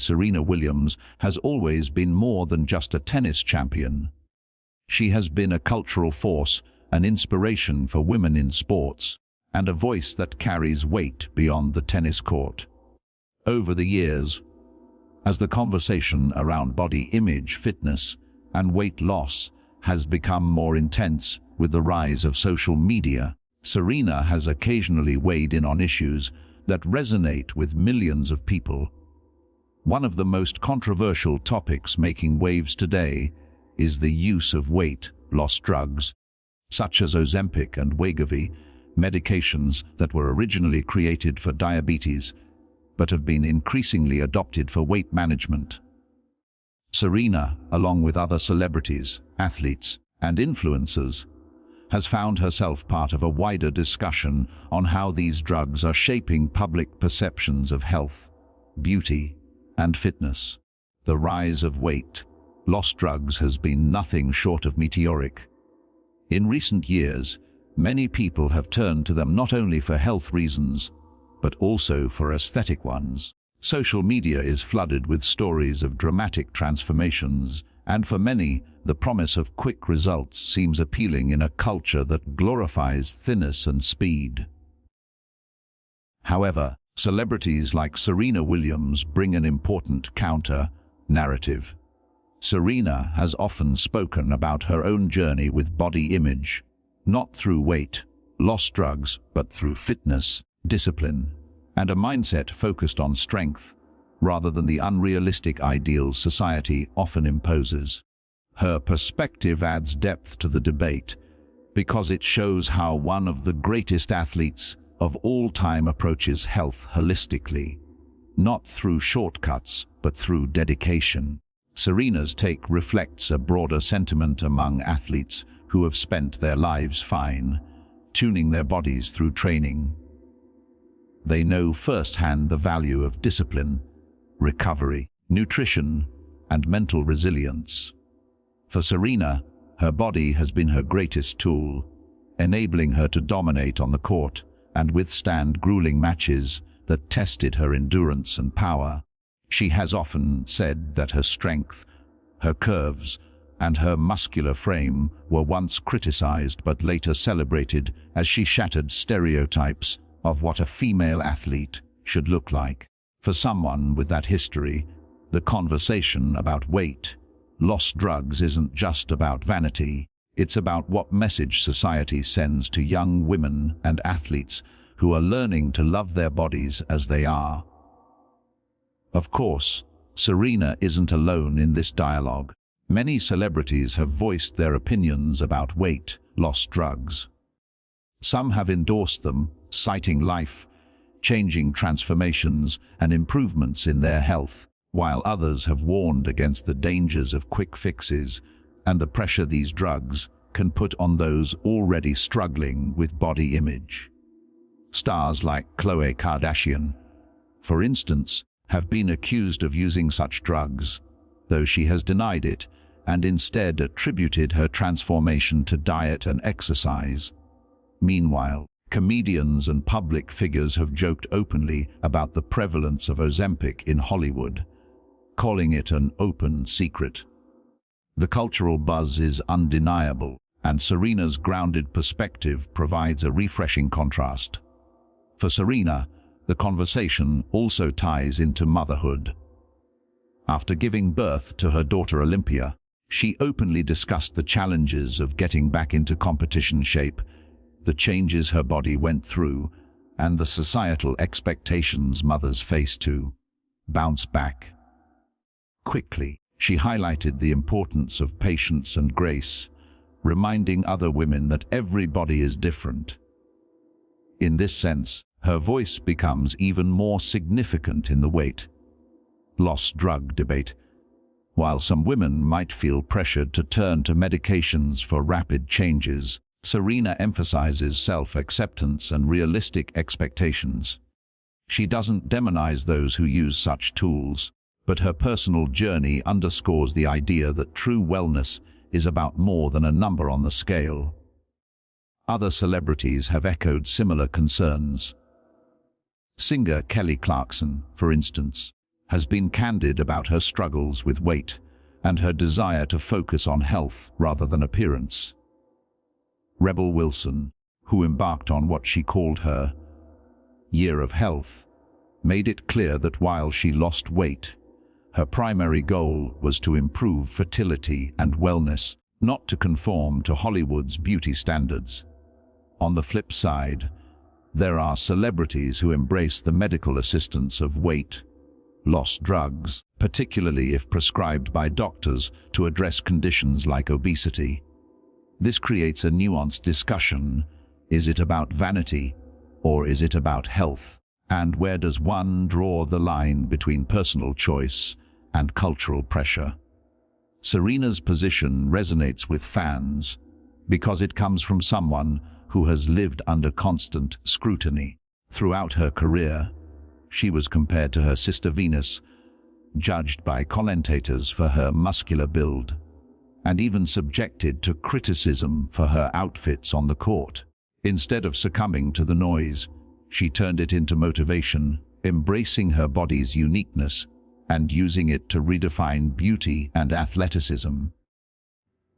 Serena Williams has always been more than just a tennis champion. She has been a cultural force, an inspiration for women in sports, and a voice that carries weight beyond the tennis court. Over the years, as the conversation around body image, fitness, and weight loss has become more intense with the rise of social media, Serena has occasionally weighed in on issues that resonate with millions of people. One of the most controversial topics making waves today is the use of weight loss drugs, such as Ozempic and Wegovy, medications that were originally created for diabetes but have been increasingly adopted for weight management. Serena, along with other celebrities, athletes, and influencers, has found herself part of a wider discussion on how these drugs are shaping public perceptions of health, beauty, and fitness. The rise of weight loss drugs has been nothing short of meteoric. In recent years, many people have turned to them not only for health reasons, but also for aesthetic ones. Social media is flooded with stories of dramatic transformations, and for many, the promise of quick results seems appealing in a culture that glorifies thinness and speed. However, celebrities like Serena Williams bring an important counter-narrative. Serena has often spoken about her own journey with body image, not through weight loss drugs, but through fitness, discipline, and a mindset focused on strength, rather than the unrealistic ideals society often imposes. Her perspective adds depth to the debate because it shows how one of the greatest athletes of all time approaches health holistically, not through shortcuts, but through dedication. Serena's take reflects a broader sentiment among athletes who have spent their lives tuning their bodies through training. They know firsthand the value of discipline, recovery, nutrition, and mental resilience. For Serena, her body has been her greatest tool, enabling her to dominate on the court and withstand grueling matches that tested her endurance and power. She has often said that her strength, her curves, and her muscular frame were once criticized but later celebrated as she shattered stereotypes of what a female athlete should look like. For someone with that history, the conversation about weight loss drugs isn't just about vanity. It's about what message society sends to young women and athletes who are learning to love their bodies as they are. Of course, Serena isn't alone in this dialogue. Many celebrities have voiced their opinions about weight loss drugs. Some have endorsed them, citing life-changing transformations and improvements in their health, while others have warned against the dangers of quick fixes and the pressure these drugs can put on those already struggling with body image. Stars like Khloe Kardashian, for instance, have been accused of using such drugs, though she has denied it and instead attributed her transformation to diet and exercise. Meanwhile, comedians and public figures have joked openly about the prevalence of Ozempic in Hollywood, calling it an open secret. The cultural buzz is undeniable, and Serena's grounded perspective provides a refreshing contrast. For Serena, the conversation also ties into motherhood. After giving birth to her daughter Olympia, she openly discussed the challenges of getting back into competition shape, the changes her body went through, and the societal expectations mothers face to bounce back quickly. She highlighted the importance of patience and grace, reminding other women that every body is different. In this sense, her voice becomes even more significant in the weight loss drug debate. While some women might feel pressured to turn to medications for rapid changes, Serena emphasizes self-acceptance and realistic expectations. She doesn't demonize those who use such tools, but her personal journey underscores the idea that true wellness is about more than a number on the scale. Other celebrities have echoed similar concerns. Singer Kelly Clarkson, for instance, has been candid about her struggles with weight and her desire to focus on health rather than appearance. Rebel Wilson, who embarked on what she called her Year of Health, made it clear that while she lost weight, her primary goal was to improve fertility and wellness, not to conform to Hollywood's beauty standards. On the flip side, there are celebrities who embrace the medical assistance of weight loss drugs, particularly if prescribed by doctors to address conditions like obesity. This creates a nuanced discussion. Is it about vanity, or is it about health? And where does one draw the line between personal choice and cultural pressure? Serena's position resonates with fans because it comes from someone who has lived under constant scrutiny. Throughout her career, she was compared to her sister Venus, judged by commentators for her muscular build, and even subjected to criticism for her outfits on the court. Instead of succumbing to the noise, she turned it into motivation, embracing her body's uniqueness and using it to redefine beauty and athleticism.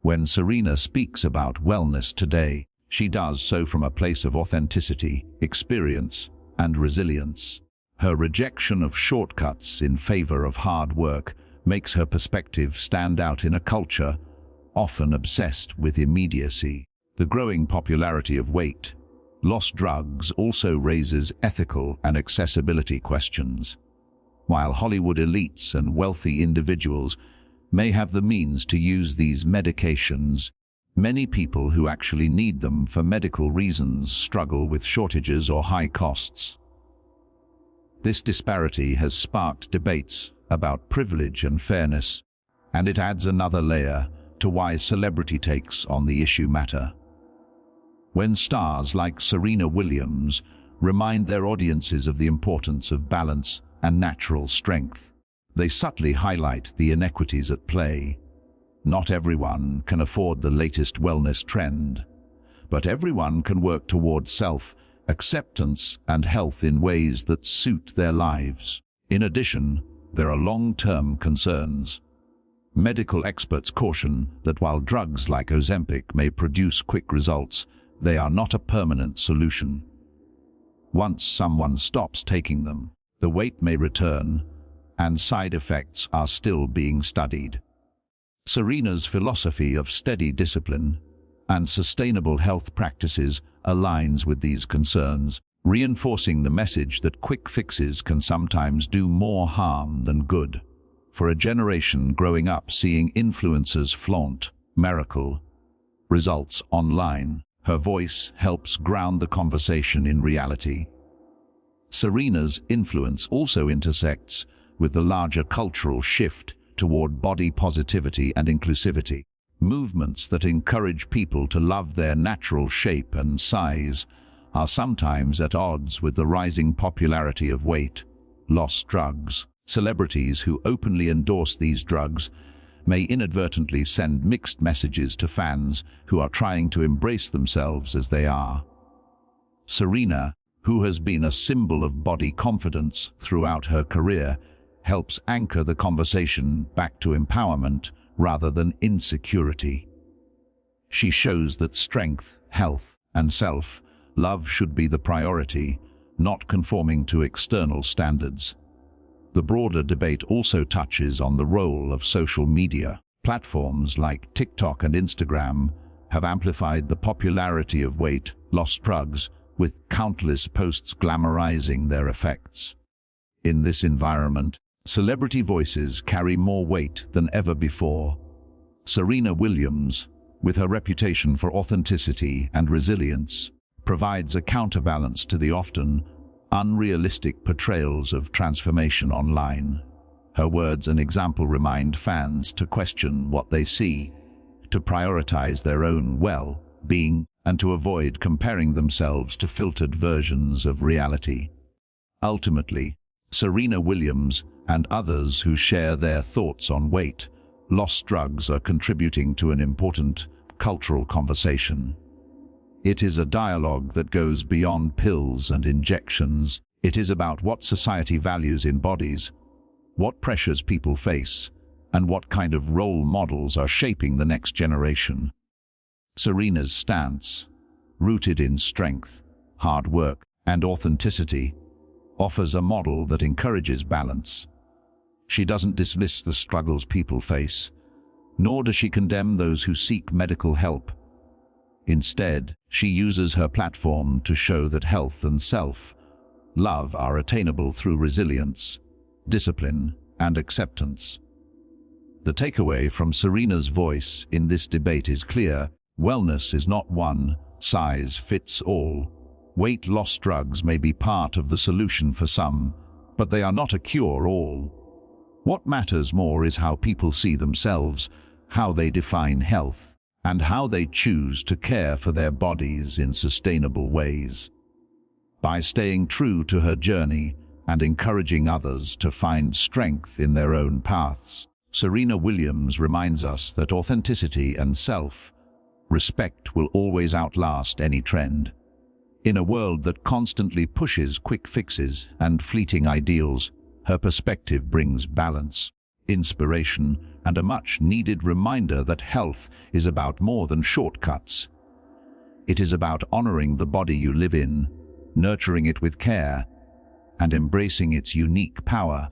When Serena speaks about wellness today, she does so from a place of authenticity, experience, and resilience. Her rejection of shortcuts in favor of hard work makes her perspective stand out in a culture often obsessed with immediacy. The growing popularity of weight loss drugs also raises ethical and accessibility questions. While Hollywood elites and wealthy individuals may have the means to use these medications, many people who actually need them for medical reasons struggle with shortages or high costs. This disparity has sparked debates about privilege and fairness, and it adds another layer to why celebrity takes on the issue matter. When stars like Serena Williams remind their audiences of the importance of balance and natural strength, they subtly highlight the inequities at play. Not everyone can afford the latest wellness trend, but everyone can work towards self-acceptance and health in ways that suit their lives. In addition, there are long-term concerns. Medical experts caution that while drugs like Ozempic may produce quick results, they are not a permanent solution. Once someone stops taking them, the weight may return, and side effects are still being studied. Serena's philosophy of steady discipline and sustainable health practices aligns with these concerns, reinforcing the message that quick fixes can sometimes do more harm than good. For a generation growing up seeing influencers flaunt miracle results online, her voice helps ground the conversation in reality. Serena's influence also intersects with the larger cultural shift toward body positivity and inclusivity. Movements that encourage people to love their natural shape and size are sometimes at odds with the rising popularity of weight loss drugs. Celebrities who openly endorse these drugs may inadvertently send mixed messages to fans who are trying to embrace themselves as they are. Serena, who has been a symbol of body confidence throughout her career, helps anchor the conversation back to empowerment rather than insecurity. She shows that strength, health, and self-love should be the priority, not conforming to external standards. The broader debate also touches on the role of social media. Platforms like TikTok and Instagram have amplified the popularity of weight loss drugs, with countless posts glamorizing their effects. In this environment, celebrity voices carry more weight than ever before. Serena Williams, with her reputation for authenticity and resilience, provides a counterbalance to the often unrealistic portrayals of transformation online. Her words and example remind fans to question what they see, to prioritize their own well-being, and to avoid comparing themselves to filtered versions of reality. Ultimately, Serena Williams and others who share their thoughts on weight loss drugs are contributing to an important cultural conversation. It is a dialogue that goes beyond pills and injections. It is about what society values in bodies, what pressures people face, and what kind of role models are shaping the next generation. Serena's stance, rooted in strength, hard work, and authenticity, offers a model that encourages balance. She doesn't dismiss the struggles people face, nor does she condemn those who seek medical help. Instead, she uses her platform to show that health and self-love are attainable through resilience, discipline, and acceptance. The takeaway from Serena's voice in this debate is clear. Wellness is not one size fits all. Weight loss drugs may be part of the solution for some, but they are not a cure-all. What matters more is how people see themselves, how they define health, and how they choose to care for their bodies in sustainable ways. By staying true to her journey and encouraging others to find strength in their own paths, Serena Williams reminds us that authenticity and self-respect will always outlast any trend. In a world that constantly pushes quick fixes and fleeting ideals, her perspective brings balance, inspiration, and a much-needed reminder that health is about more than shortcuts. It is about honoring the body you live in, nurturing it with care, and embracing its unique power.